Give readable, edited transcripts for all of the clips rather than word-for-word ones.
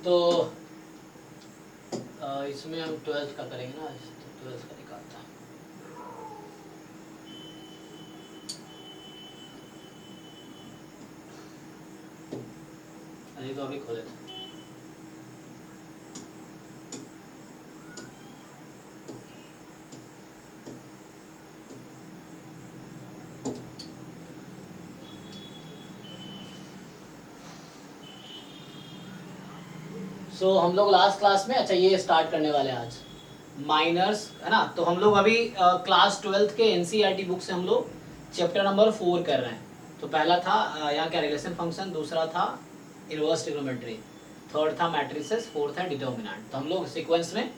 तो इसमें हम 12th का करेंगे ना, तो 12th का निकालता है। अभी तो अभी खोले थे। सो हम लोग लास्ट क्लास में, अच्छा ये स्टार्ट करने वाले हैं आज माइनर्स, है ना। तो हम लोग अभी क्लास 12th के एनसीईआरटी बुक से हम लोग चैप्टर नंबर 4 कर रहे हैं। तो पहला था यहाँ क्या रिलेशन फंक्शन, दूसरा था इनवर्स ट्रिग्नोमेट्री, थर्ड था मैट्रिसेस, फोर्थ है डिटर्मिनेंट। तो हम लोग सीक्वेंस में,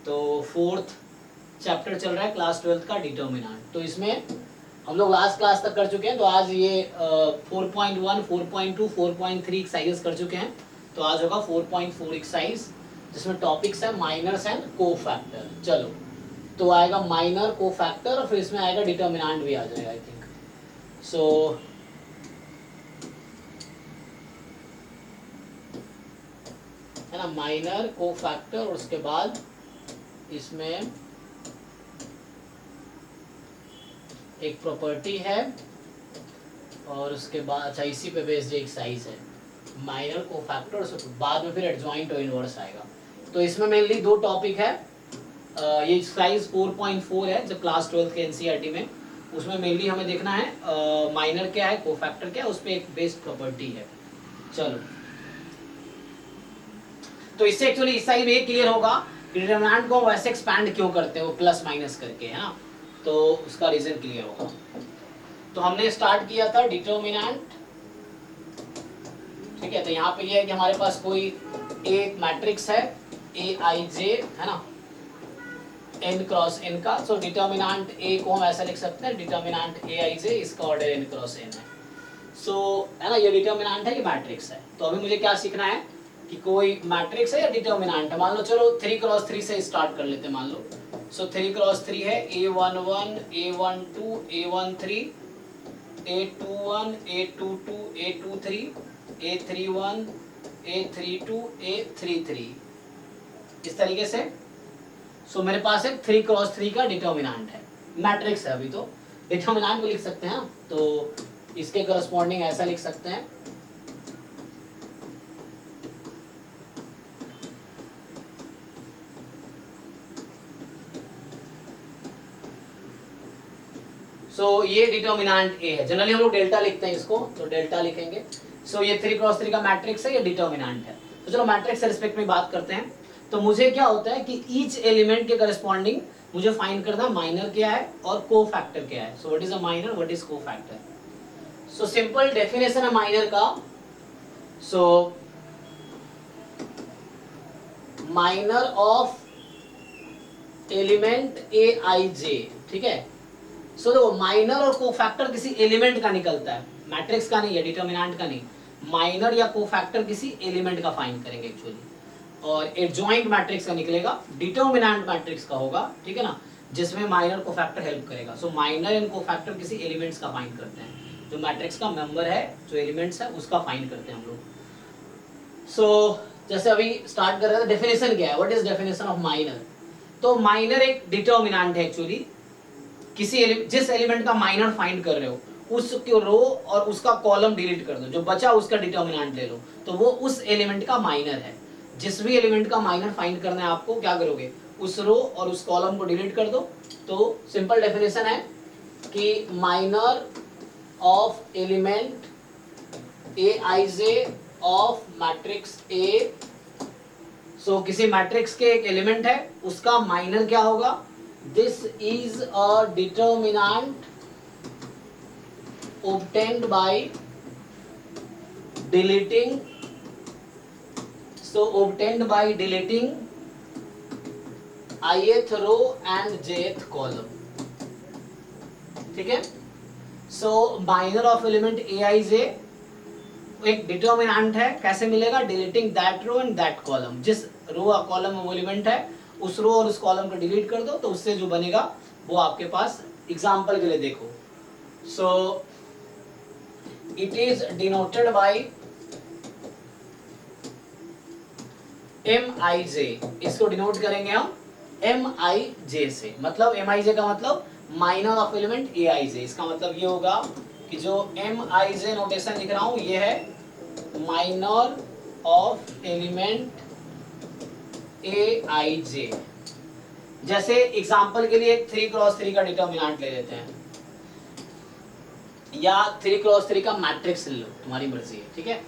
तो फोर्थ चैप्टर चल रहा है क्लास 12th का डिटर्मिनेंट। तो इसमें हम लोग लास्ट क्लास तक कर चुके हैं। तो आज ये 4.1, 4.2, 4.3 एक्सरसाइजेस कर चुके हैं। तो आज होगा 4.4 एक्सरसाइज, जिसमें टॉपिक्स है माइनर्स एंड कोफैक्टर। चलो, तो आएगा माइनर, कोफैक्टर, और फिर इसमें आएगा डिटर्मिनेंट भी आ जाएगा आई थिंक। सो है ना, माइनर, कोफैक्टर, और उसके बाद इसमें एक प्रॉपर्टी है, और उसके बाद अच्छा इसी पे बेस्ड एक्सरसाइज है, माइनर, कोफैक्टर, और बाद में फिर एडजॉइंट और इनवर्स आएगा। तो इसमें मेनली दो टॉपिक है। ये एक्सरसाइज 4.4 है जब क्लास 12th के एनसीईआरटी में, उसमें मेनली हमें देखना है माइनर क्या है, कोफैक्टर क्या है, उस पर एक बेस्ड प्रॉपर्टी है। चलो, तो इससे एक्चुअली इस साइड में ये क्लियर होगा कि डिटरमिनेंट को वैसे एक्सपैंड क्यों करते हैं, वो प्लस माइनस करके, है ना। तो उसका रीजन क्लियर होगा। तो हमने स्टार्ट किया था डिटर्मिनेंट, ठीक है। तो यहाँ पे ये है कि हमारे पास कोई एक मैट्रिक्स है ए आई जे, है ना, एन क्रॉस एन का। सो डिटर्मिनेंट ए को हम ऐसा लिख सकते हैं, डिटर्मिनेंट ए आई जे, इसका ऑर्डर एन क्रॉस एन है। सो है ना, ये डिटर्मिनेंट है, ये मैट्रिक्स है। तो अभी मुझे क्या सीखना है कि कोई मैट्रिक्स है या डिटर्मिनेंट है। मान लो चलो 3x3 से स्टार्ट कर लेते हैं, मान लो। सो 3x3 है A11, A12, A13, A21, A22, A23, A31, A32, A33, इस तरीके से। सो मेरे पास एक 3x3 का डिटर्मिनेंट है, मैट्रिक्स है। अभी तो डिटर्मिनेंट को लिख सकते हैं, तो इसके करस्पॉन्डिंग ऐसा लिख सकते हैं। ये डिटर्मिनेंट ए है। जनरली हम लोग डेल्टा लिखते हैं इसको, तो डेल्टा लिखेंगे। ये 3x3 का मैट्रिक्स है, ये डिटर्मिनेंट है। तो चलो मैट्रिक्स के रिस्पेक्ट में बात करते हैं। तो मुझे क्या होता है कि ईच एलिमेंट के करस्पॉन्डिंग मुझे फाइंड करना माइनर क्या है और कोफैक्टर क्या है। So what is a minor, what is cofactor. So simple definition है माइनर का। सो minor of element a i जे, ठीक है। सो देखो, माइनर और कोफैक्टर किसी एलिमेंट का निकलता है, मैट्रिक्स का नहीं है, डिटर्मिनेंट का नहीं। माइनर या कोफैक्टर किसी एलिमेंट का फाइंड करेंगे एक्चुअली, और एडजॉइंट मैट्रिक्स का निकलेगा, डिटर्मिनेंट मैट्रिक्स का होगा, ठीक है ना, जिसमें माइनर कोफैक्टर हेल्प करेगा। सो माइनर एंड कोफैक्टर किसी एलिमेंट्स का फाइंड करते हैं, जो मैट्रिक्स का मेंबर है, जो एलिमेंट्स है उसका फाइंड करते हैं हम लोग। सो जैसे अभी स्टार्ट कर रहे थे, डेफिनेशन क्या है, what is definition of minor. तो माइनर एक डिटर्मिनेंट है एक्चुअली, किसी जिस एलिमेंट का माइनर फाइंड कर रहे हो उसके रो और उसका कॉलम डिलीट कर दो, जो बचा उसका डिटर्मिनेंट ले लो, तो वो उस एलिमेंट का माइनर है। जिस भी एलिमेंट का माइनर फाइंड करना है आपको, क्या करोगे, उस रो और उस कॉलम को डिलीट कर दो। तो सिंपल डेफिनेशन है कि minor of element a i j of matrix A. So किसी मैट्रिक्स के एक एलिमेंट है, उसका माइनर क्या होगा, this is a determinant obtained by deleting, so obtained by deleting ith row and jth column, ठीक है। So minor of element a i j एक डिटर्मिनेंट है, कैसे मिलेगा, deleting that row and that column. जिस row और column में वो एलिमेंट है, उस रो और उस कॉलम को डिलीट कर दो, तो उससे जो बनेगा वो आपके पास एग्जांपल के लिए देखो। So it is denoted by M i j, इसको डिनोट करेंगे हम एम आई जे से। मतलब एम आई जे का मतलब minor of element a i जे। इसका मतलब ये होगा कि जो एम आई जे नोटेशन लिख रहा हूं ये है minor of element a i जे। जैसे एग्जांपल के लिए 3x3 का डिटर्मिनेंट ले लेते हैं, या 3x3 का मैट्रिक्स ले लो, तुम्हारी मर्जी है, ठीक है।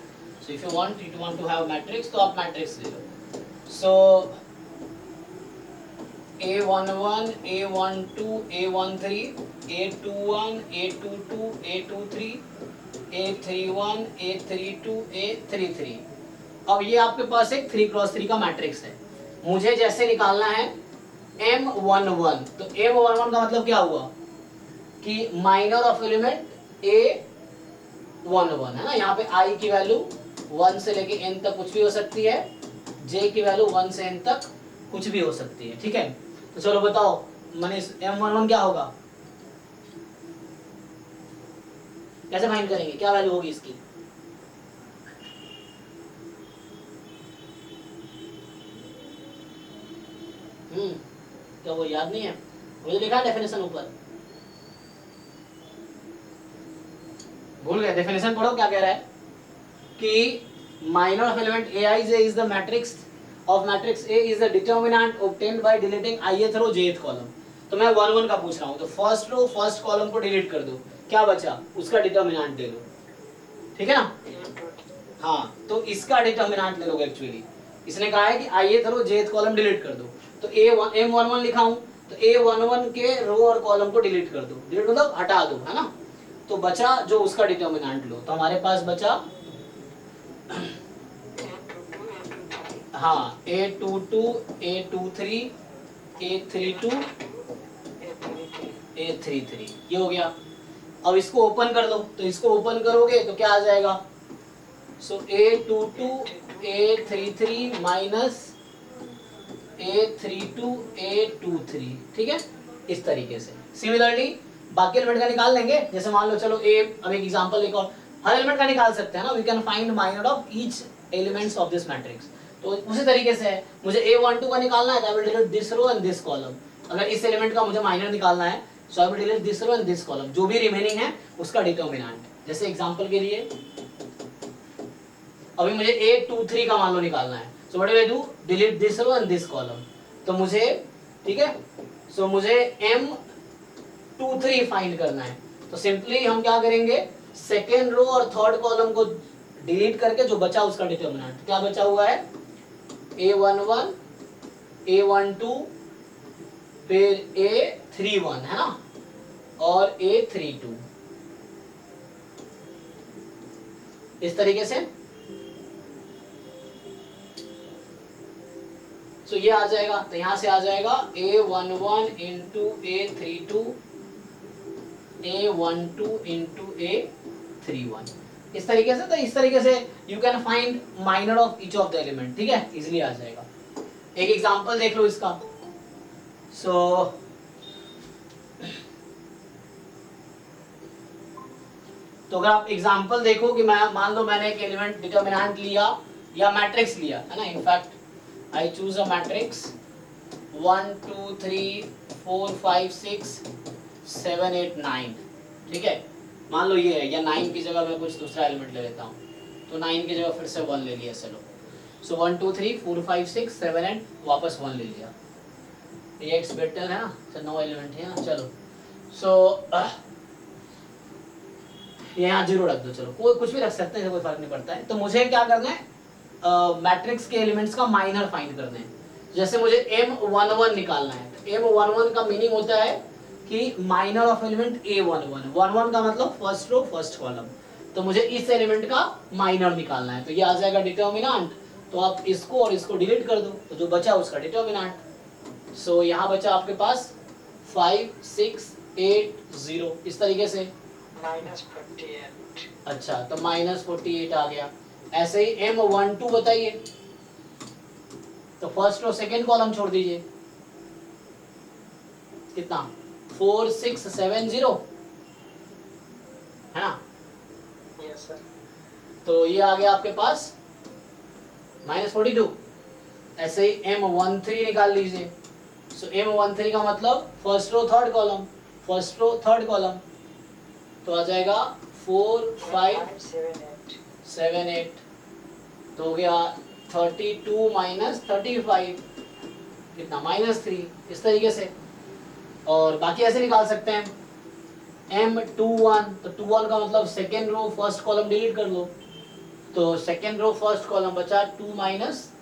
So if you want to have matrix तो आप मैट्रिक्स ले लो। सो A11, A12, A13, A21, A22, A23, A31, A32, A33। अब ये आपके पास एक 3x3 का मैट्रिक्स है। मुझे जैसे निकालना है M11, तो M11 का मतलब क्या हुआ कि माइनर ऑफ एलिमेंट A11 है ना। यहाँ पे I की वैल्यू 1 से लेके n तक कुछ भी हो सकती है, J की वैल्यू 1 से n तक कुछ भी हो सकती है, ठीक है। तो चलो बताओ मनीष, M11 क्या होगा, कैसे फाइंड करेंगे, क्या वैल्यू होगी इसकी? क्या वो याद नहीं है? मुझे लिखा है डेफिनेशन ऊपर, भूल गए? डेफिनेशन पढ़ो, क्या कह रहा है कि minor of element Aij is the matrix of matrix A is the determinant obtained by deleting ith row jth column. तो मैं 1 1 का पूछ रहा हूं, तो फर्स्ट रो फर्स्ट कॉलम को डिलीट कर दो, क्या बचा? उसका डिटर्मिनेंट ले लो, ठीक है ना। हाँ, तो इसका डिटर्मिनेंट ले लोगे एक्चुअली। इसने कहा है कि ith row jth column delete कर दो, तो M11 लिखा हूं, तो A11 के रो और कॉलम को डिलीट कर दो, डिलीट मतलब हटा दो, है ना। तो बचा जो उसका डिटर्मिनेंट लो, तो हमारे पास बचा हाँ A22, A23, A32, A33, ये हो गया। अब इसको ओपन कर दो, तो इसको ओपन करोगे तो क्या आ जाएगा? सो A22, A33 minus A32, A23, ठीक है। इस तरीके से सिमिलरली बाकी एलिमेंट का निकाल लेंगे। जैसे मान लो, चलो A, अब एक एग्जांपल एक और, हर एलिमेंट का निकाल सकते हैं ना। We can find minor of each elements of this matrix. तो उसी तरीके से है, मुझे A12 का निकालना है, तो I will delete this row and this column. अगर इस एलिमेंट का मुझे माइनर निकालना है, so I will delete this row and this column, जो भी रिमेनिंग है उसका डिटर्मिनेंट। जैसे एग्जांपल के लिए अभी मुझे A23 का मान लो निकालना है, so what will I do? Delete this row and this column. तो मुझे, ठीक है, सो मुझे M23 फाइंड करना है, तो सिंपली हम क्या करेंगे, सेकेंड रो और थर्ड कॉलम को डिलीट करके जो बचा उसका डिटर्मिनेंट, क्या बचा हुआ है? A11, A12, फिर A31, है ना, और A32, इस तरीके से। तो ये आ जाएगा, तो यहां से आ जाएगा A11 into A32, A12 into A31, इस तरीके से। तो इस तरीके से you can find minor of each of the element, ठीक है, इजिली आ जाएगा। एक एग्जांपल देख लो इसका। सो तो अगर आप एग्जांपल देखो कि मैं मान लो मैंने एक एलिमेंट डिटर्मिनेंट लिया या मैट्रिक्स लिया, है ना। In fact I choose a matrix 1 2 3 4 5 6 7 8 9, ठीक है। मान लो ये है, या 9 की जगह मैं कुछ दूसरा एलिमेंट ले लेता हूँ, तो 9 की जगह फिर से 1 ले लिया, चलो। सो 1 2 3 4 5 6 7 8 वापस 1 ले लिया, ये एक्स बेटर है ना। तो 9 एलिमेंट है ना, चलो। सो यहाँ 0 रख दो, चलो, कोई कुछ भी रख सकते हैं, कोई फर्क नहीं पड़ता है। तो मुझे क्या करना है, मैट्रिक्स के एलिमेंट्स का माइनर फाइंड करने हैं। जैसे मुझे M11 निकालना है, तो M11 का मीनिंग होता है कि माइनर ऑफ एलिमेंट A11, 11 का मतलब फर्स्ट रो फर्स्ट कॉलम। तो मुझे इस एलिमेंट का माइनर निकालना है, तो ये आ जाएगा डिटर्मिनेंट। तो आप इसको और इसको डिलीट कर दो, तो जो बचा उसका डिटर्मिनेंट। सो यहाँ बचा आपके पास 5 6 8 0, इस तरीके से -48। अच्छा, तो -48 आ गया। ऐसे ही M12 बताइए, तो फर्स्ट रो सेकेंड कॉलम छोड़ दीजिए, कितना? 4 6 7 0, है ना। Yes sir. तो ये आ गया आपके पास -42। ऐसे ही M13 निकाल लीजिए। सो M13 का मतलब first row third column, first row third column, तो आ जाएगा 4 5 7 8, तो हो गया 32 माइनस 35, कितना -3, इस तरीके से। और बाकी ऐसे निकाल सकते हैं M21, तो 21 का मतलब second row first column delete कर लो, तो सेकेंड रो फर्स्ट कॉलम बचा 2 माइनस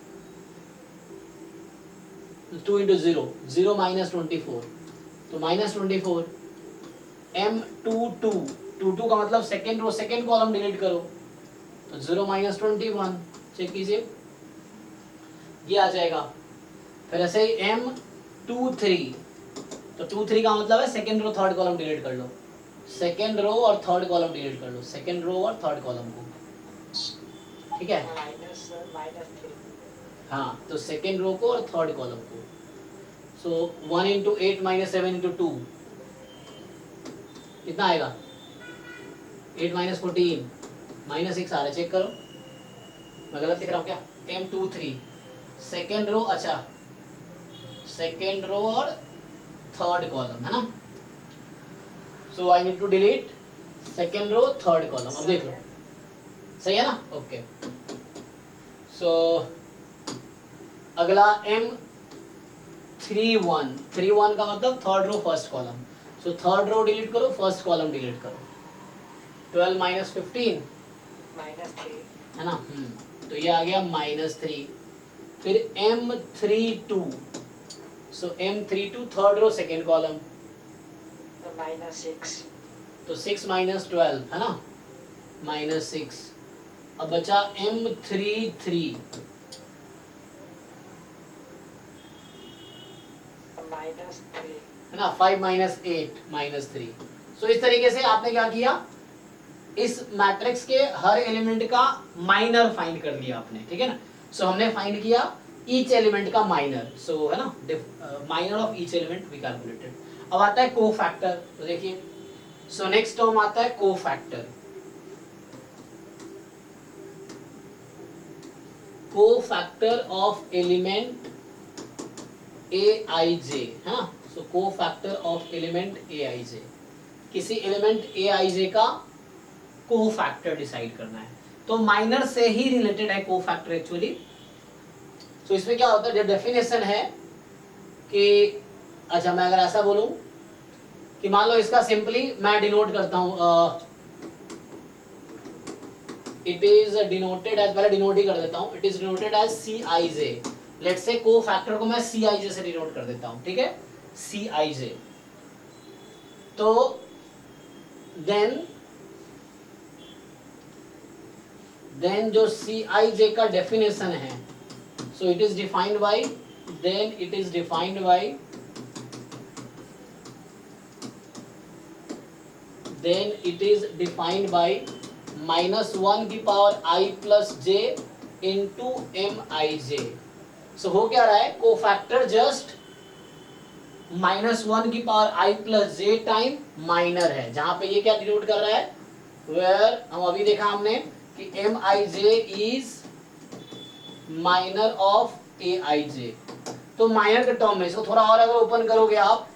2 इंटू 0, 0 माइनस 24, तो -24। M22, 22 का मतलब second row second column delete करो, तो 0 माइनस 21, चेक कीजिए ये आ जाएगा। फिर ऐसे ही M23, तो 23 का मतलब है second row third column delete कर लो, सेकेंड रो और थर्ड कॉलम डिलीट कर लो, सेकेंड रो और थर्ड कॉलम को, ठीक है। हाँ, तो सेकेंड रो को और थर्ड कॉलम को। सो 1 इंटू 8 माइनस 7 इंटू 2 कितना आएगा, 8 माइनस 14 माइनस 6 आ रहा है, चेक करो मैं गलत लिख रहा हूँ क्या। M23 सेकेंड रो, अच्छा सेकेंड रो और थर्ड कॉलम है ना, so I need to delete second row third column. अब देख लो सही है ना, ओके। सो अगला M31 का मतलब third row first column, so third row delete करो, फर्स्ट कॉलम डिलीट करो, 12 माइनस 15 है ना, तो ये आ गया -3। फिर M32, so M32 third row second column, -6, तो 6 माइनस 12 है ना, -6। अब बचा M33, -3 है ना, 5 माइनस 8 -3। सो इस तरीके से आपने क्या किया, इस मैट्रिक्स के हर एलिमेंट का माइनर फाइंड कर लिया आपने, ठीक है ना। सो हमने फाइंड किया ईच एलिमेंट का माइनर, सो है ना, minor of each element we calculated. अब आता है कोफैक्टर, तो देखिए सो नेक्स्ट टर्म आता है cofactor. Cofactor of element Aij है ना, सो कोफैक्टर ऑफ एलिमेंट Aij, किसी एलिमेंट Aij का कोफैक्टर डिसाइड करना है, तो माइनर से ही रिलेटेड है कोफैक्टर एक्चुअली। सो इसमें क्या होता है, जो डेफिनेशन है कि, अच्छा मैं अगर ऐसा बोलूं कि मान लो इसका सिंपली मैं डिनोट करता हूं, इट इज डिनोटेड एज, पहले डिनोट ही कर देता हूं, it is denoted as Cij। Let's say cofactor को मैं Cij से डिनोट कर देता हूं, ठीक है, Cij। तो देन जो Cij का डेफिनेशन है, so it is defined by, then it is defined by, then it is defined by -1 की power I plus j into Mij। So हो क्या रहा है, कोफैक्टर जस्ट -1 की power I plus j time minor है, जहां पे ये क्या डिनोट कर रहा है, वेयर हम अभी देखा हमने कि Mij is minor of Aij। तो माइनर के टर्म में इसको थोड़ा और अगर ओपन करोगे आप,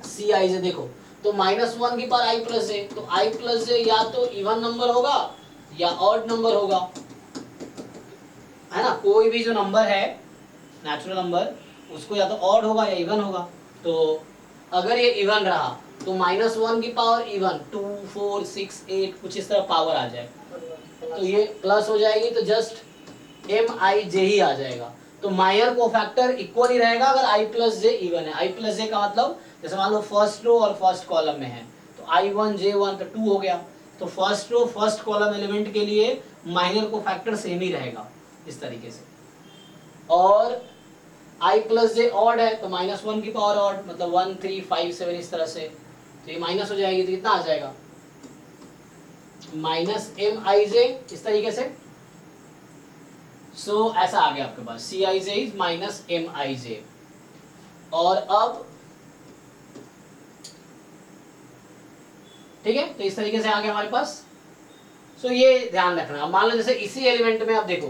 Cij देखो, तो -1 की पावर I प्लस जे, तो I प्लस जे या तो इवन नंबर होगा या ऑड नंबर होगा, है ना। कोई भी जो नंबर है नेचुरल नंबर, उसको या तो ऑड होगा या इवन होगा। तो अगर ये इवन रहा तो -1 की पावर इवन 2 4 6 8 कुछ इस तरह पावर आ जाए, तो ये प्लस हो जाएगी, तो जस्ट Mij ही आ जाएगा। तो माइनर कोफैक्टर इक्वल ही रहेगा अगर I प्लस जे इवन है। I प्लस जे का मतलब जैसे मान लो फर्स्ट रो और फर्स्ट कॉलम में है, तो I1 J1 तो 2 हो गया, तो first row first column element के लिए माइनर कोफैक्टर सेम ही रहेगा इस तरीके से। और I प्लस जे ऑड है, तो -1 की पावर ऑड, मतलब 1 3 5 7 इस तरह से, तो ये माइनस हो जाएगी, तो कितना आ जाएगा, -Mij इस तरीके से। सो ऐसा आ गया आपके पास, Cij इज -Mij। और अब ठीक है, तो इस तरीके से आ गया हमारे पास। सो ये ध्यान रखना, मान लो जैसे इसी एलिमेंट में आप देखो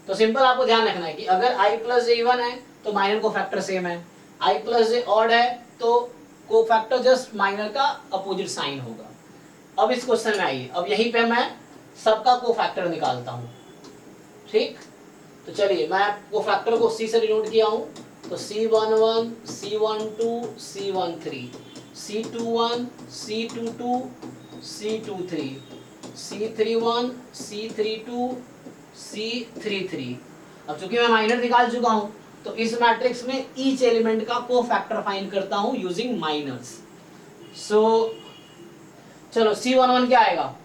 तो सिंपल आपको ध्यान रखना है कि अगर आई प्लस जे इवन है तो माइनर को फैक्टर सेम है, आई प्लस जे ऑड है तो को फैक्टर जस्ट माइनर का अपोजिट साइन होगा। अब इस क्वेश्चन में आइए, अब यहीं पे मैं सबका को फैक्टर निकालता हूं। ठीक, तो चलिए मैं को फैक्टर को सी से डिनोट किया हूं, तो C11 C12 C13 C21 C22 C23 C31 C32 C33। अब चूंकि मैं माइनर निकाल चुका हूं तो इस मैट्रिक्स में ईच एलिमेंट का को फैक्टर फाइंड करता हूं यूजिंग माइनर्स। सो चलो C11 क्या आएगा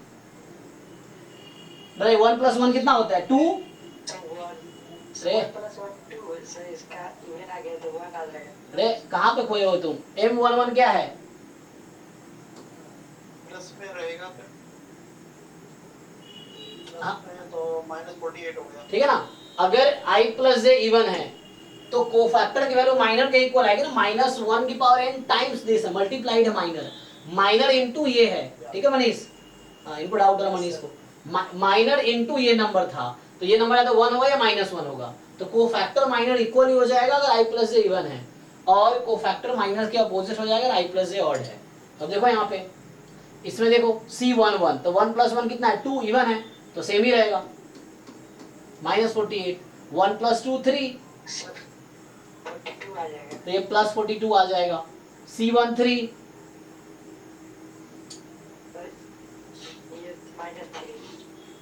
भाई, 1 + 1 कितना होता है 2। अरे कहाँ पे खोए हो तुम, M11 क्या है प्लस में रहेगा फिर हाँ तो -48 हो गया, ठीक है ना। अगर i प्लस जे इवन है तो कोफैक्टर की वैल्यू माइनर के इक्वल आएगी ना, -1 की पावर n टाइम्स दिस है, मल्टीप्लाइड है माइनर, माइनर इनटू ये है। ठीक है मनीष, हाँ इनको डाउट रहा मनीष को, माइनर इनटू ये नंबर था तो ये नंबर है तो 1 होगा या -1 होगा, तो कोफैक्टर माइनर इक्वल ही हो जाएगा अगर i प्लस जे इवन है, और कोफैक्टर माइनर के अपोजिट हो जाएगा अगर i प्लस जे ऑड है। अब देखो यहाँ पे इसमें देखो C11 तो 1 + 1 कितना है 2 इवन है तो सेम ही रहेगा -48, 1 + 2 3 तो ये +42 आ जाएगा। C13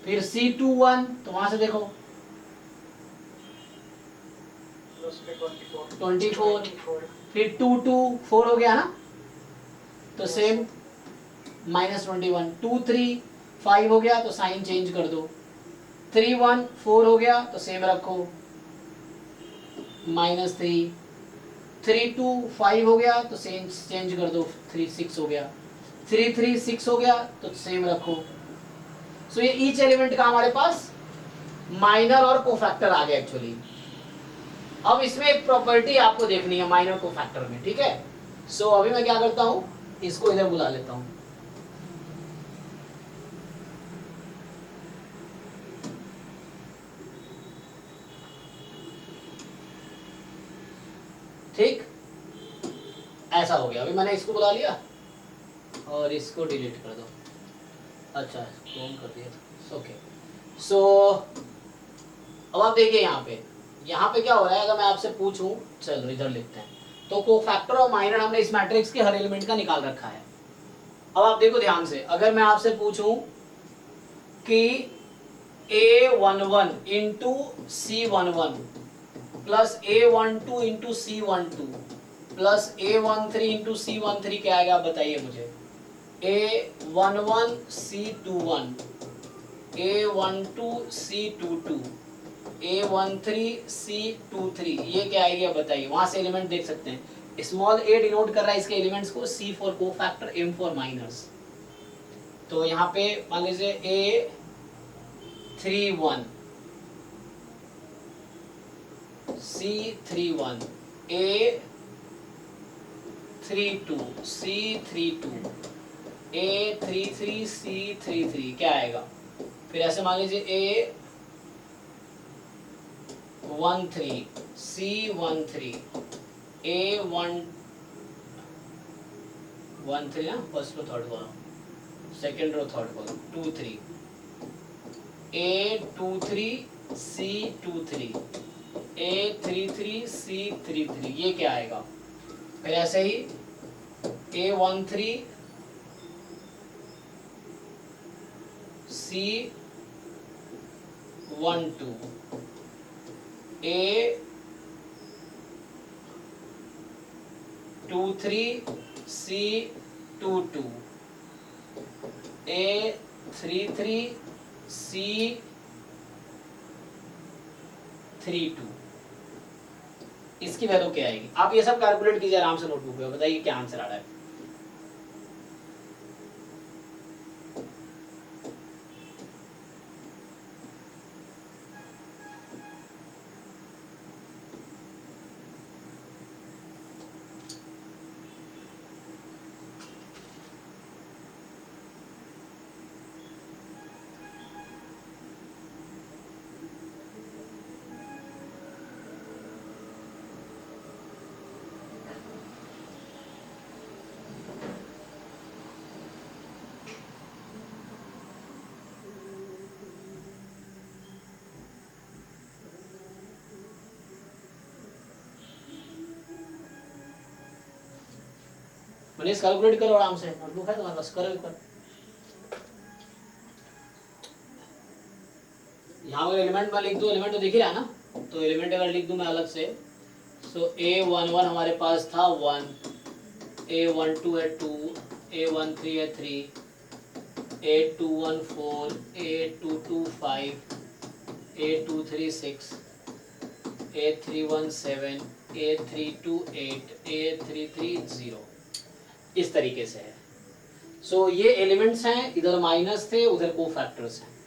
फिर C21 तो वहां से देखो प्लस में 24 24 फिर 22 4 हो गया ना तो सेम -21 23 5 हो गया तो साइन चेंज कर दो, 31 4 हो गया तो सेम रखो -3 32 5 हो गया तो सेम चेंज कर दो 3 6 हो गया, 33 6 हो गया तो सेम रखो। सो ये ईच एलिमेंट का हमारे पास माइनर और कोफैक्टर आ गया एक्चुअली। अब इसमें एक प्रॉपर्टी आपको देखनी है माइनर कोफैक्टर में, ठीक है। सो अभी मैं क्या करता हूं, इसको इधर बुला लेता हूं। ठीक, ऐसा हो गया। अभी मैंने इसको बुला लिया और इसको डिलीट कर दो। अच्छा कौन कर दिया, ओके। सो अब आप देखिए यहाँ पे क्या हो रहा है, अगर मैं आपसे पूछूं, चलो इधर लिखते हैं, तो कोफैक्टर और माइनर हमने इस मैट्रिक्स के हर एलिमेंट का निकाल रखा है। अब आप देखो ध्यान से, अगर मैं आपसे पूछूं कि A11 into C11 plus A12 into C12 plus A13 into C13 क्या आएगा आप बताइए मुझे। A11 C21 A12 C22 A13 C23 ये क्या आएगी आप बताइए। वहां से एलिमेंट देख सकते हैं, स्मॉल a डिनोट कर रहा है इसके एलिमेंट्स को, C for cofactor, M for minors. तो यहाँ पे मान लीजिए A31 C31 A32 C32 A33 C33 क्या आएगा। फिर ऐसे मान लीजिए A13 C13 A13 ना, first row third column, second row third column 23 A23 C23 A33 C33 ये क्या आएगा। फिर ऐसे ही A13 C12 A23 C22 A33 C32 इसकी वैल्यू क्या आएगी। आप ये सब कैलकुलेट कीजिए आराम से नोटबुक पे, बताइए क्या आंसर आ रहा है। मनीष कैलकुलेट करो आराम से, नोटबुक है तुम्हारे पास, करो एक बार। यहाँ पर एलिमेंट में लिख दो, एलिमेंट तो दिख ही रहा है ना, तो एलिमेंट अगर लिख दूं मैं अलग से, सो A11 हमारे पास था 1, A12 है 2, A13 है 3, A21 4, A22 5, A23 6, A31 7, A32 8, A33 0, इस तरीके से है। सो ये एलिमेंट्स हैं, इधर माइनस थे, उधर को फैक्टर्स हैं।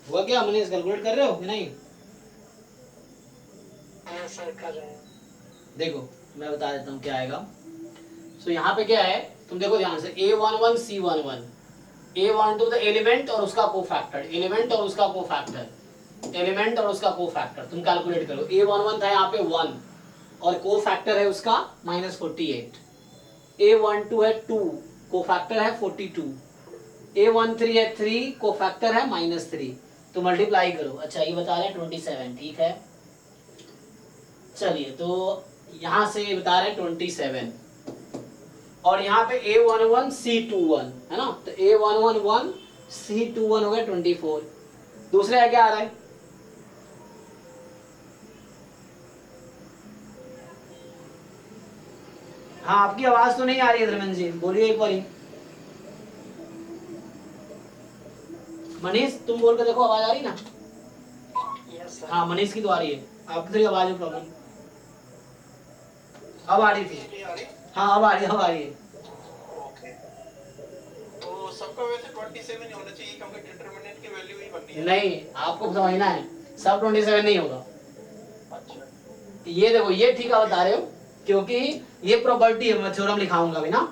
हुआ क्या मनीष, कैलकुलेट कर रहे हो कि नहीं? सर कर रहे हैं। देखो मैं बता देता हूँ क्या आएगा। सो यहाँ पे क्या है, तुम देखो ध्यान से, A11 C11, A12 the element और उसका कोफैक्टर, एलिमेंट और उसका कोफैक्टर, एलिमेंट और उसका कोफैक्टर, तुम कैलकुलेट करो। A11 था यहाँ पे 1 और कोफैक्टर है उसका -48, A12 है 2, कोफैक्टर है 42, A13 है 3, कोफैक्टर है -3, तो मल्टीप्लाई करो। अच्छा ये बता रहे हैं 27, ठीक है। चलिए तो यहाँ से ये बता रहे हैं 27 और यहाँ पे A11 C21 है ना, तो A11 C21 हो गया 24। दूसरे है क्या आ रहा है? हाँ आपकी आवाज तो नहीं आ रही है धर्मेंद्र जी, बोलिए एक बार। मनीष तुम बोल के देखो, आवाज आ रही ना? Yes sir. हाँ मनीष की तो आ रही है, आपकी तो आवाज में प्रॉब्लम। अब आ रही थी, नहीं आ रही? हाँ अब आ रही है, अब आ रही है। ओके। तो सबका वैसे 27 ही होना चाहिए क्योंकि डिटरमिनेंट की वैल्यू ही बननी है। नहीं आपको समझना है, सब 27 नहीं होगा। अच्छा। ये देखो ये ठीक है बता रहे हो, क्योंकि ये प्रॉपर्टी है, मैं थ्योरम लिखाऊंगा अभी ना,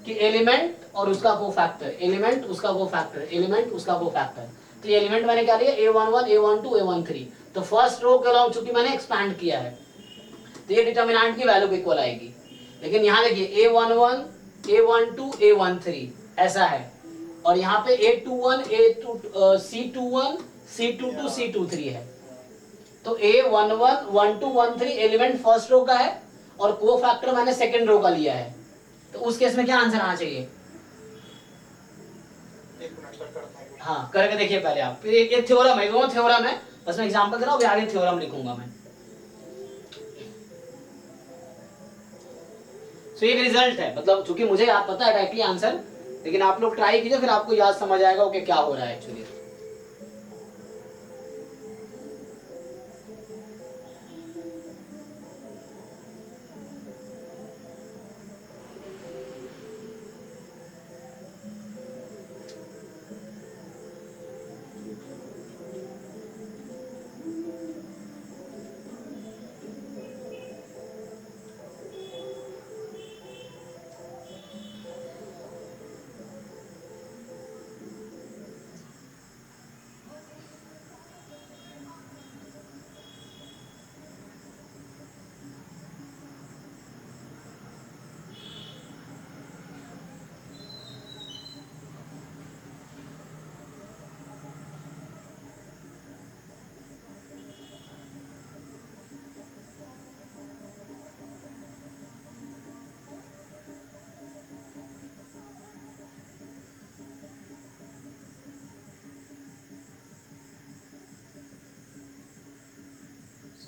कि एलिमेंट और उसका कोफैक्टर, एलिमेंट उसका कोफैक्टर, एलिमेंट उसका कोफैक्टर। तो ये एलिमेंट मैंने क्या लिया, A11 A12 A13, तो फर्स्ट रो के अलाउंग चूंकि मैंने एक्सपैंड किया है तो ये डिटर्मिनेंट की वैल्यू इक्वल आएगी। लेकिन यहाँ देखिए A11 A12 A13 ऐसा है, और यहाँ पे A21 C21 C22 C23 है। तो A11 12 13 एलिमेंट फर्स्ट रो का है और कोफैक्टर मैंने सेकंड रो का लिया है, तो उस केस में क्या आंसर आना चाहिए? एक मिनट सर करता हूं। हाँ करके देखिए पहले आप, फिर एक थ्योरम है, दोनों थ्योरम है, बस मैं एग्जांपल दे रहा हूँ, आगे थ्योरम लिखूंगा मैं। तो एक रिजल्ट है, मतलब चूंकि मुझे याद पता है डायरेक्टली आंसर, लेकिन आप लोग ट्राई कीजिए, फिर आपको याद समझ आएगा कि क्या हो रहा है एक्चुअली।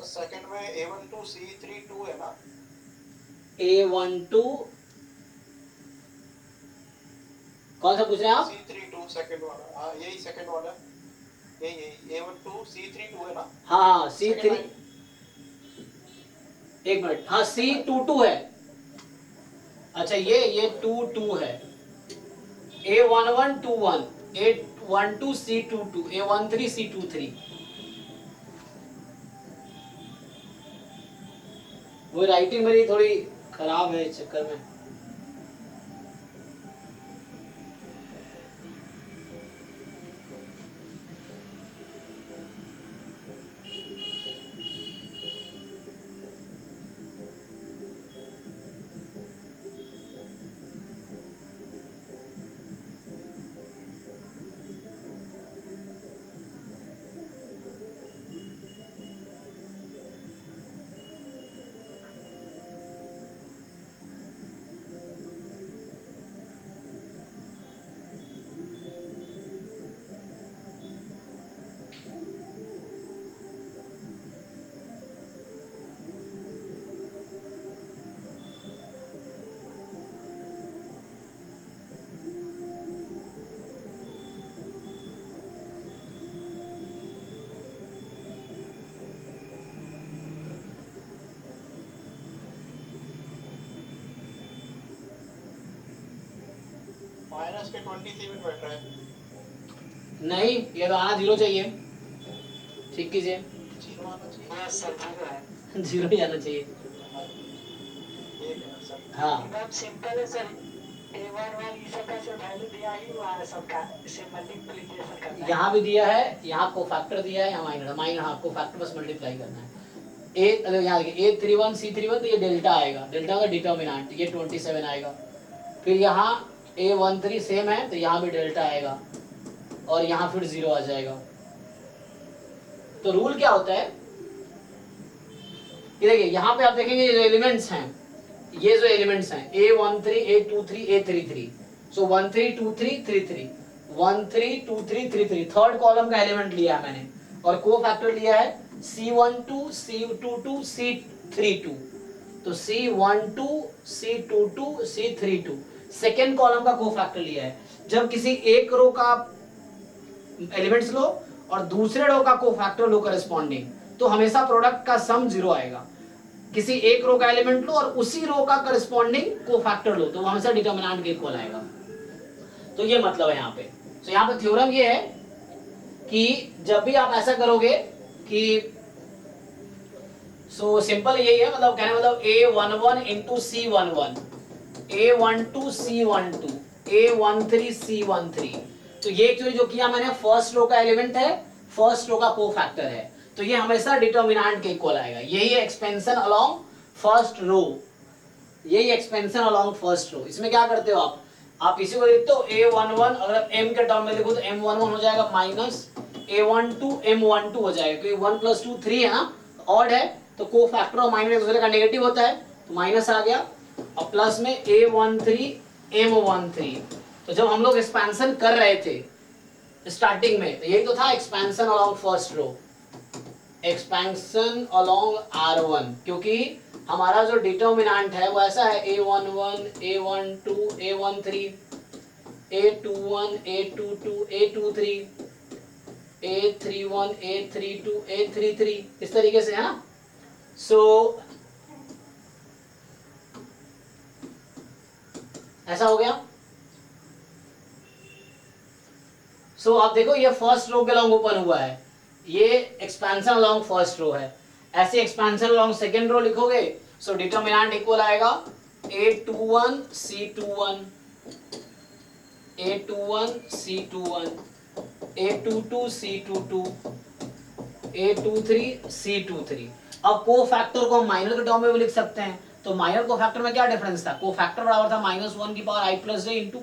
सेकंड में A12 C32 है ना? A12 कौन सा पूछ रहे हैं आप? C32 सेकंड वाला, हाँ यही सेकंड वाला, यही A12 C32 है ना? हाँ C3, एक मिनट, हाँ C22 है। अच्छा ये 22 है। A1121, A12 C22, A13 C23। वो राइटिंग मेरी थोड़ी खराब है इस चक्कर में। माइनस के 27 बैठ रहा है। नहीं, ये तो आना 0 चाहिए। ठीक कीजिए। 0 आना चाहिए। यस सर 0 है। 0 ही आना चाहिए। एक मिनट सर। हाँ बहुत सिंपल है सर। A11 ये सबका सर वैल्यू दिया ही हुआ है सबका, इसे मल्टीप्लिकेशन करना है। यहाँ भी दिया है, यहाँ कोफैक्टर दिया है, यहाँ माइनर, हाँ कोफैक्टर बस मल्टीप्लाई करना है। यहाँ देखिए A31 C31, तो ये डेल्टा आएगा, डेल्टा का डिटर्मिनेंट ये 27 आएगा। फिर यहाँ A13 सेम है, तो यहाँ भी डेल्टा आएगा, और यहाँ फिर 0 आ जाएगा। तो रूल क्या होता है कि देखिए यहाँ पे आप देखेंगे जो एलिमेंट्स हैं, ये जो एलिमेंट्स हैं A13 A23 A33, सो 13 2 3 3 3 1 3 2 3 3 3, थर्ड कॉलम का एलिमेंट लिया है मैंने, और को फैक्टर लिया है C12 C22 C32, तो C12 C22 C32 second column का को फैक्टर लिया है। जब किसी एक रो का एलिमेंट्स लो और दूसरे रो का को फैक्टर लो करस्पॉन्डिंग, तो हमेशा प्रोडक्ट का सम 0 आएगा। किसी एक रो का एलिमेंट लो और उसी रो का करस्पॉन्डिंग को फैक्टर लो, तो वो हमेशा डिटर्मिनेंट के इक्वल आएगा। तो ये मतलब है यहाँ पे। तो यहाँ पे थ्योरम ये है कि जब भी आप ऐसा करोगे कि सो सिंपल यही है, मतलब कहने मतलब A11 into C11, A12 C12, A13 C13, तो ये एक्चुअली जो किया मैंने फर्स्ट रो का एलिमेंट है, फर्स्ट रो का कोफैक्टर है, तो ये हमेशा डिटर्मिनेंट के इक्वल आएगा। यही है एक्सपेंशन अलोंग फर्स्ट रो, यही एक्सपेंशन अलोंग फर्स्ट रो। इसमें क्या करते हो आप इसी को देखते हो A11, अगर m के टर्म में लिखो तो M11 हो जाएगा माइनस A12 M12 हो जाएगा, क्योंकि 1 + 2 3 है ना, ऑड है, तो को फैक्टर और माइनस एक दूसरे का नेगेटिव होता है, तो माइनस आ गया, और प्लस में A13 M13। तो जब हम लोग एक्सपेंशन कर रहे थे स्टार्टिंग में, तो यही तो था expansion along first row, expansion along R1, क्योंकि हमारा जो डिटर्मिनेंट है वो ऐसा है A11 A12 A13 A21 A22 A23 A31 A32 A33 इस तरीके से है ना। सो ऐसा हो गया। सो आप देखो ये फर्स्ट रो के अलॉन्ग ओपन हुआ है, ये एक्सपेंशन अलॉन्ग फर्स्ट रो है। ऐसे एक्सपेंशन अलॉन्ग सेकेंड रो लिखोगे, सो डिटर्मिनेंट इक्वल आएगा A21 C21 A21 C21 A22 C22 A23 C23। अब को फैक्टर को माइनर के टर्म में भी लिख सकते हैं, तो माइनर को फैक्टर में क्या डिफरेंस था, को फैक्टर बराबर था -1 की power I plus j into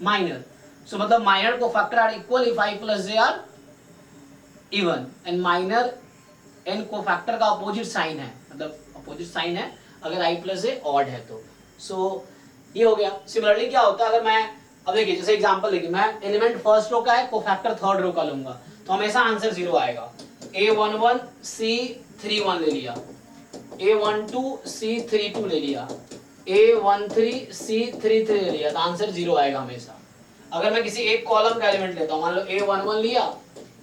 minor. So मतलब माइनर को factor are equal if I plus j are even and minor and को फैक्टर का अपोजिट साइन है, मतलब अपोजिट साइन है अगर I प्लस जे ऑड है तो। सो ये हो गया। सिमिलरली क्या होता है अगर मैं, अब देखिए जैसे एग्जांपल देखिए, मैं एलिमेंट फर्स्ट रो का है, को फैक्टर थर्ड रो का लूंगा तो हमेशा आंसर 0 आएगा। A11 C31 ले लिया, A12 C32 ले लिया, A13 C33 ले लिया, तो आंसर 0 आएगा हमेशा। अगर मैं किसी एक कॉलम का एलिमेंट लेता हूँ, मान लो A11 लिया,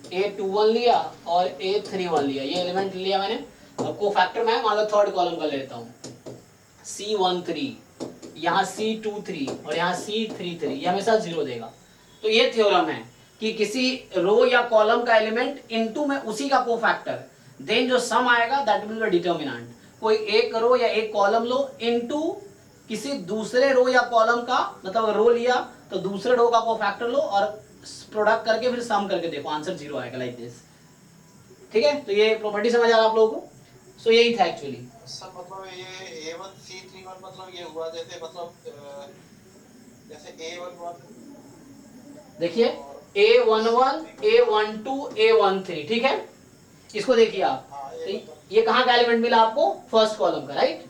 A21 लिया और A31 लिया, ये एलिमेंट लिया मैंने, अब को फैक्टर मैं मान लो थर्ड कॉलम का लेता हूँ C13, यहाँ C23 और यहाँ C33, ये हमेशा 0 देगा। तो ये थ्योरम है कि किसी रो या कॉलम का एलिमेंट इनटू में उसी का कोफैक्टर, देन जो सम आएगा दैट विल बी डिटर्मिनेंट। कोई एक रो या एक कॉलम लो इनटू किसी दूसरे रो या कॉलम का, मतलब रो लिया तो दूसरे रो का कोफैक्टर लो और प्रोडक्ट करके फिर सम करके देखो, आंसर 0 आएगा लाइक दिस। ठीक है, तो ये प्रॉपर्टी समझ आ रहा आप लोगों को। सो यही था एक्चुअली सर, मतलब ये A1 C31 मतलब ये हुआ जैसे, मतलब जैसे A11 देखिए A11 A12 A13, ठीक है, इसको देखिए आप, हाँ, ये कहाँ का एलिमेंट मिला आपको, फर्स्ट कॉलम का, राइट,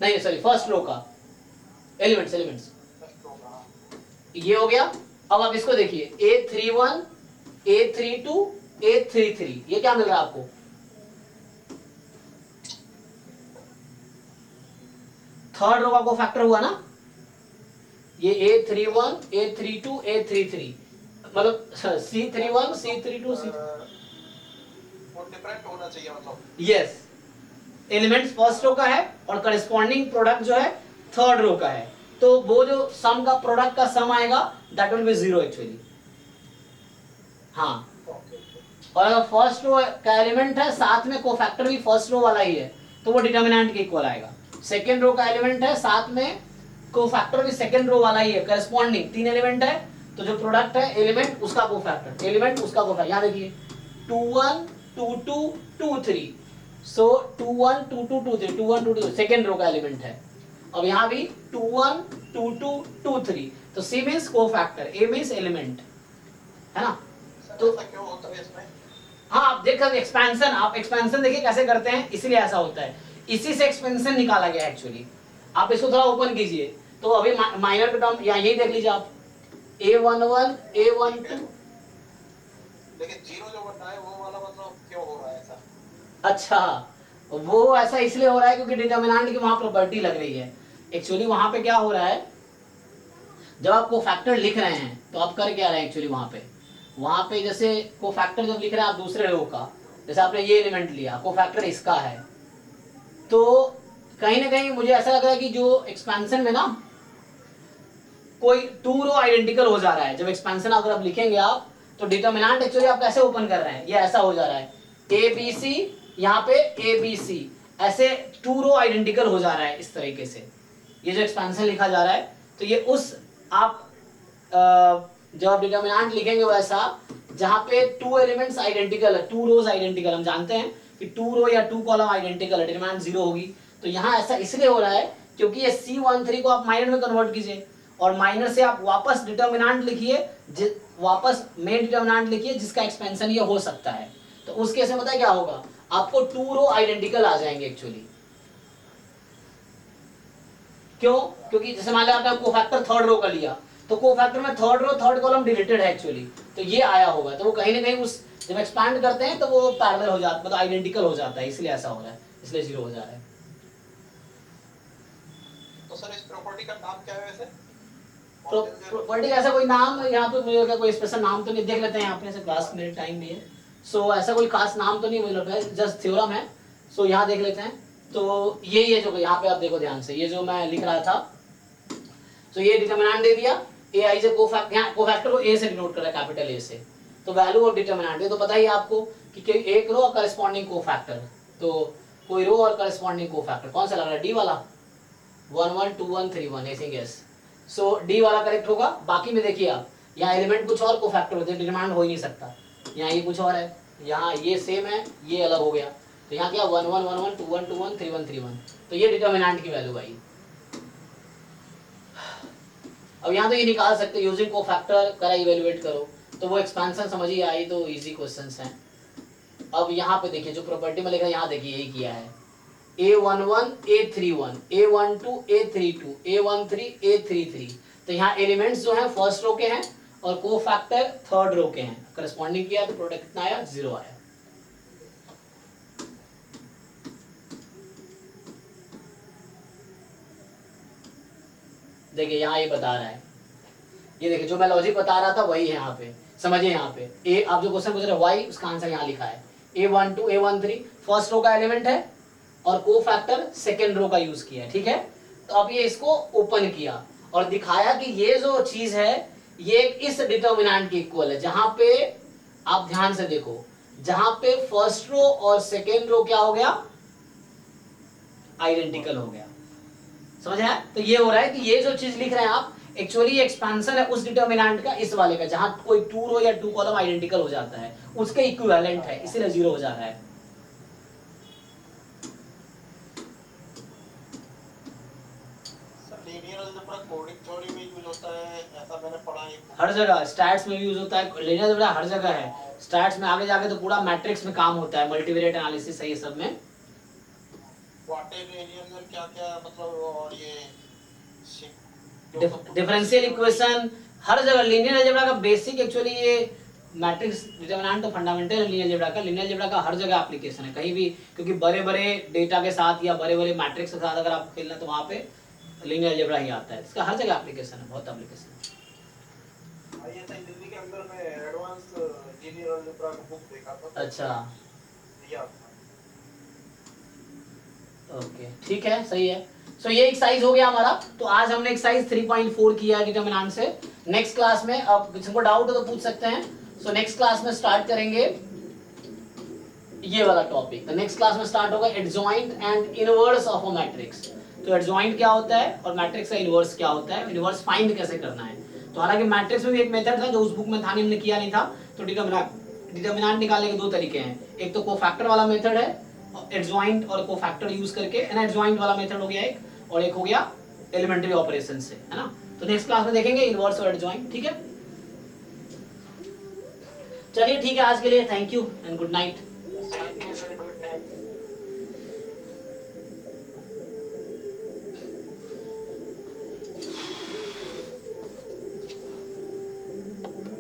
नहीं सॉरी फर्स्ट रो का एलिमेंट्स ये हो गया। अब आप इसको देखिए A31 A32 A33, ये क्या मिल रहा है आपको, थर्ड रो का को फैक्टर हुआ ना, ये A31 A32 A33, मतलब C31 C32 C, वो डिफरेंट होना चाहिए मतलब। यस, एलिमेंट्स फर्स्ट रो का है और करस्पॉन्डिंग प्रोडक्ट जो है थर्ड रो का है, तो वो जो सम का प्रोडक्ट का सम आएगा दैट विल बी 0 एक्चुअली। हाँ, और अगर फर्स्ट रो का एलिमेंट है साथ में कोफैक्टर भी फर्स्ट रो वाला ही है तो वो डिटर्मिनेंट के इक्वल आएगा। सेकेंड रो का एलिमेंट है साथ में कोफैक्टर भी सेकेंड रो वाला ही है, करस्पॉन्डिंग 3 एलिमेंट है तो जो प्रोडक्ट है एलिमेंट उसका कोफैक्टर, एलिमेंट उसका कोफैक्टर, यहाँ देखिए 21 22 23, सो 21 22 23 21 22 सेकेंड रो का एलिमेंट है। अब यहाँ भी 21 22 23, तो C means cofactor, A means element, है ना। तो क्यों होता है इसमें? हाँ, आप देख सकते एक्सपेंशन, आप एक्सपेंशन देखिए कैसे करते हैं, इसलिए ऐसा होता है, इसी से एक्सपेंशन निकाला गया एक्चुअली। आप इसको थोड़ा ओपन कीजिए तो अभी माइनर का टर्म यही देख लीजिए आप, A11 A12, लेकिन 0 जो बनना है वो वाला मतलब क्यों हो रहा है ऐसा? अच्छा वो ऐसा इसलिए हो रहा है क्योंकि डिटर्मिनेंट की वहां प्रॉपर्टी लग रही है। एक्चुअली वहां पे क्या हो रहा है, जब आप कोफैक्टर लिख रहे हैं तो आप कर क्या रहे हैं एक्चुअली वहां पे जैसे कोफैक्टर जब लिख रहे हैं आप दूसरे रो का, जैसे आपने ये एलिमेंट लिया कोफैक्टर इसका है, तो कहीं ना कहीं मुझे ऐसा लग रहा है कि जो एक्सपेंशन में ना कोई 2 रो आइडेंटिकल हो जा रहा है। जब एक्सपेंशन अगर आप लिखेंगे आप तो डिटर्मिनेंट एक्चुअली आप कैसे ओपन कर रहे हैं, ये ऐसा हो जा रहा है ABC, यहाँ पे ABC, ऐसे 2 रो आइडेंटिकल हो जा रहा है इस तरीके से, ये जो एक्सपेंशन लिखा जा रहा है। तो ये उस आप जब आप डिटर्मिनेंट लिखेंगे वैसा जहाँ पे 2 एलिमेंट्स आइडेंटिकल है, 2 रोज आइडेंटिकल, हम जानते हैं कि 2 रो या 2 कॉलम आइडेंटिकल है, डिटर्मिनेंट 0 होगी। तो यहाँ ऐसा इसलिए हो रहा है क्योंकि ये C13 को आप माइनर में कन्वर्ट कीजिए और माइनर से आप वापस डिटर्मिनेंट लिखिए, वापस मेन डिटर्मिनेंट लिखिए जिसका एक्सपेंशन ये हो सकता है। तो उस केस में पता है क्या होगा, आपको 2 रो आइडेंटिकल आ जाएंगे एक्चुअली। क्यों, क्योंकि जैसे मान लिया आपने कोफैक्टर थर्ड रो का लिया तो कोफैक्टर में third row third column deleted है एक्चुअली, तो ये आया होगा, तो वो कहीं ना कहीं उस जब एक्सपैंड करते हैं तो वो पैरेलल हो जाता है, मतलब आइडेंटिकल हो जाता है, इसलिए ऐसा हो रहा है। इसलिए 0 हो जा रहा है। तो सर इस प्रॉपर्टी का नाम क्या है वैसे? प्रॉपर्टी का ऐसा कोई नाम यहाँ पे मुझे क्या कोई स्पेशल नाम तो नहीं, देख लेते हैं यहाँ पे, ऐसे क्लास मेरे टाइम भी है, सो ऐसा कोई खास नाम तो नहीं मुझे लग रहा है, जस्ट थ्योरम है। सो यहाँ देख लेते हैं। तो यही है जो यहाँ पे आप देखो ध्यान से, ये जो मैं लिख रहा था, तो ये डिटरमिनेंट दे दिया, ए आई से कोफैक्टर को ए से डिनोट कर रहा है, कैपिटल ए से। तो वैल्यू ऑफ डिटरमिनेंट ये तो पता ही है आपको कि एक रो और करस्पॉन्डिंग कोफैक्टर, तो कोई रो और करस्पॉन्डिंग कोफैक्टर कौन सा लग रहा है, डी वाला, 1 1 2 1 3 1 ऐसे गैस। सो डी वाला करेक्ट होगा। बाकी में देखिए आप, यहाँ एलिमेंट कुछ और कोफैक्टर होते हैं, डिटरमिनेंट हो ही नहीं सकता। यहाँ ये कुछ और है, यहाँ ये सेम है, ये अलग हो गया, तो यहाँ क्या 1 1 1 1 2 1 2 1 3 1 3 1, तो ये डिटरमिनेंट की वैल्यू आई। अब यहाँ तो ये निकाल सकते यूजिंग कोफैक्टर करा इवेलुएट करो, तो वो एक्सपेंशन समझ ही आई, तो इजी क्वेश्चंस हैं। अब यहाँ पे देखिए जो प्रॉपर्टी में लिखा है, यहाँ देखिए यही किया है, A11 A31 A12 A32 A13 A33, तो यहाँ एलिमेंट्स जो हैं फर्स्ट रो के हैं और कोफैक्टर थर्ड रो के हैं, करस्पॉन्डिंग किया तो प्रोडक्ट कितना आया, 0 आया। देखिए यहाँ ये बता रहा है, ये देखिए जो मैं लॉजिक बता रहा था वही है यहाँ पे, समझिए यहाँ पे ए, आप जो क्वेश्चन पूछ रहे वाई, उसका आंसर यहाँ लिखा है, A12 A13 फर्स्ट रो का एलिमेंट है और कोफैक्टर सेकेंड रो का यूज किया है, ठीक है। तो अब ये इसको ओपन किया और दिखाया कि ये जो चीज है ये इस डिटर्मिनेंट की इक्वल है, जहां पे आप ध्यान से देखो, जहां पे फर्स्ट रो और सेकेंड रो क्या हो गया, आइडेंटिकल हो गया, समझ आया। तो ये हो रहा है कि ये जो चीज लिख रहे हैं आप, एक्चुअली एक्सपेंशन है उस डिटर्मिनेंट का इस वाले का, जहां कोई 2 रो या 2 कॉलम आइडेंटिकल हो जाता है, उसके इक्विवेलेंट है, इसीलिए 0 हो जा रहा है। लीनियर अलजेब्रा कोडिंग थ्योरी में यूज होता है, ऐसा मैंने पढ़ा है। हर जगह स्टैट्स में भी यूज होता है, लीनियर अलजेब्रा हर जगह है, स्टैट्स में आगे जाके तो पूरा मैट्रिक्स में काम होता है, मल्टीवेरिएट एनालिसिस है ये सब में। क्वाटेरियन में क्या-क्या मतलब, और ये डिफरेंशियल इक्वेशन हर जगह, लीनियर अलजेब्रा का बेसिक एक्चुअली ये मैट्रिक्स डिटरमिनेंट तो फंडामेंटल है लीनियर अलजेब्रा का, लीनियर अलजेब्रा का हर जगह एप्लीकेशन है कहीं भी, क्योंकि बड़े बड़े डेटा के साथ या बड़े बड़े मैट्रिक्स के साथ अगर आप खेलना तो वहाँ पे लीनियर अलजेब्रा ही आता है, इसका हर जगह एप्लीकेशन है, बहुत एप्लीकेशन है। ये सही, दिल्ली के अंदर में एडवांस लीनियर अलजेब्रा का बुक देखा था। अच्छा या ओके ठीक है, सही है। सो ये एक्सरसाइज हो गया हमारा, तो आज हमने एक्सरसाइज 3.4 किया है डिटरमिनेंट से। नेक्स्ट क्लास में अब किसी को डाउट हो तो पूछ सकते हैं। सो नेक्स्ट क्लास में स्टार्ट करेंगे ये वाला टॉपिक। तो नेक्स्ट क्लास में स्टार्ट होगा adjoint and inverse of a matrix. तो एडजॉइंट क्या होता है और मैट्रिक्स का इनवर्स क्या होता है, इनवर्स फाइंड कैसे करना है। तो हालांकि मैट्रिक्स में भी एक मेथड था जो उस बुक में था, हमने किया नहीं था। तो डिटरमिनेंट निकालने के 2 तरीके हैं, एक तो कोफैक्टर वाला मेथड है, एडजॉइंट और कोफैक्टर यूज करके, एडजॉइंट वाला मेथड हो गया एक, और एक हो गया एलिमेंट्री ऑपरेशन से, है ना। तो नेक्स्ट क्लास में देखेंगे इनवर्स और एडजॉइंट, ठीक है। चलिए ठीक है, आज के लिए thank you and good night.